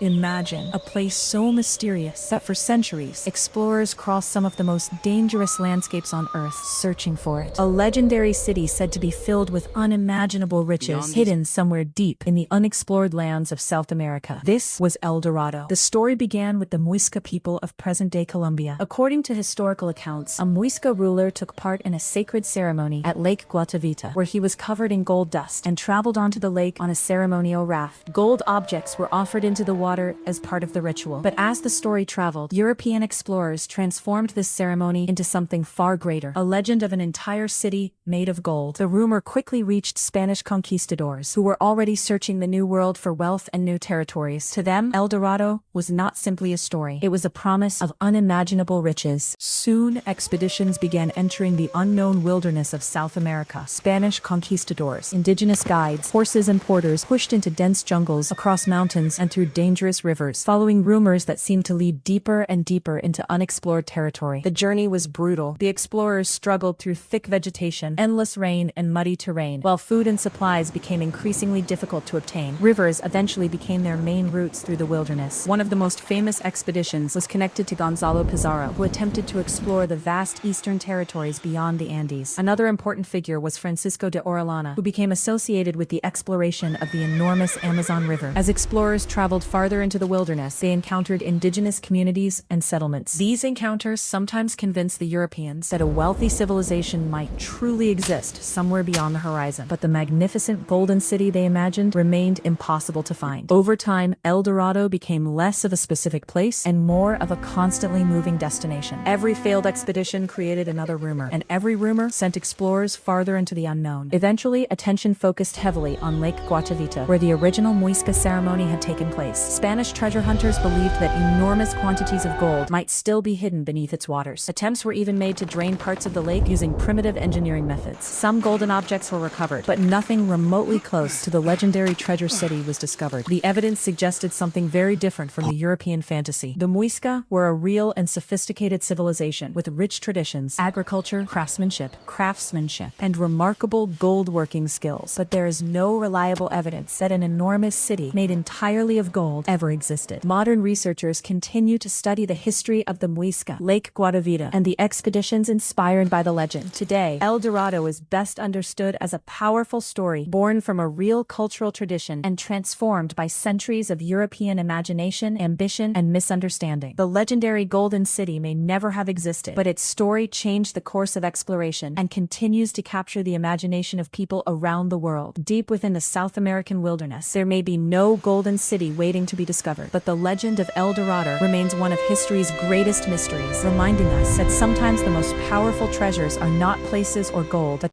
Imagine a place so mysterious that for centuries, explorers crossed some of the most dangerous landscapes on Earth searching for it. A legendary city said to be filled with unimaginable riches hidden somewhere deep in the unexplored lands of South America. This was El Dorado. The story began with the Muisca people of present-day Colombia. According to historical accounts, a Muisca ruler took part in a sacred ceremony at Lake Guatavita, where he was covered in gold dust and traveled onto the lake on a ceremonial raft. Gold objects were offered into the water as part of the ritual. But as the story traveled, European explorers transformed this ceremony into something far greater, a legend of an entire city made of gold. The rumor quickly reached Spanish conquistadors, who were already searching the New World for wealth and new territories. To them, El Dorado was not simply a story. It was a promise of unimaginable riches. Soon, expeditions began entering the unknown wilderness of South America. Spanish conquistadors, indigenous guides, horses and porters pushed into dense jungles, across mountains, and through dangerous rivers, following rumors that seemed to lead deeper and deeper into unexplored territory. The journey was brutal. The explorers struggled through thick vegetation, endless rain, and muddy terrain. While food and supplies became increasingly difficult to obtain, rivers eventually became their main routes through the wilderness. One of the most famous expeditions was connected to Gonzalo Pizarro, who attempted to explore the vast eastern territories beyond the Andes. Another important figure was Francisco de Orellana, who became associated with the exploration of the enormous Amazon River. As explorers traveled farther into the wilderness, they encountered indigenous communities and settlements. These encounters sometimes convinced the Europeans that a wealthy civilization might truly exist somewhere beyond the horizon. But the magnificent golden city they imagined remained impossible to find. Over time, El Dorado became less of a specific place and more of a constantly moving destination. Every failed expedition created another rumor, and every rumor sent explorers farther into the unknown. Eventually, attention focused heavily on Lake Guatavita, where the original Muisca ceremony had taken place. Spanish treasure hunters believed that enormous quantities of gold might still be hidden beneath its waters. Attempts were even made to drain parts of the lake using primitive engineering methods. Some golden objects were recovered, but nothing remotely close to the legendary treasure city was discovered. The evidence suggested something very different from the European fantasy. The Muisca were a real and sophisticated civilization with rich traditions, agriculture, craftsmanship, and remarkable gold-working skills. But there is no reliable evidence that an enormous city made entirely of gold ever existed. Modern researchers continue to study the history of the Muisca, Lake Guatavita, and the expeditions inspired by the legend. Today, El Dorado is best understood as a powerful story born from a real cultural tradition and transformed by centuries of European imagination, ambition, and misunderstanding. The legendary Golden City may never have existed, but its story changed the course of exploration and continues to capture the imagination of people around the world. Deep within the South American wilderness, there may be no golden city waiting to be discovered, but the legend of El Dorado remains one of history's greatest mysteries, reminding us that sometimes the most powerful treasures are not places or gold, but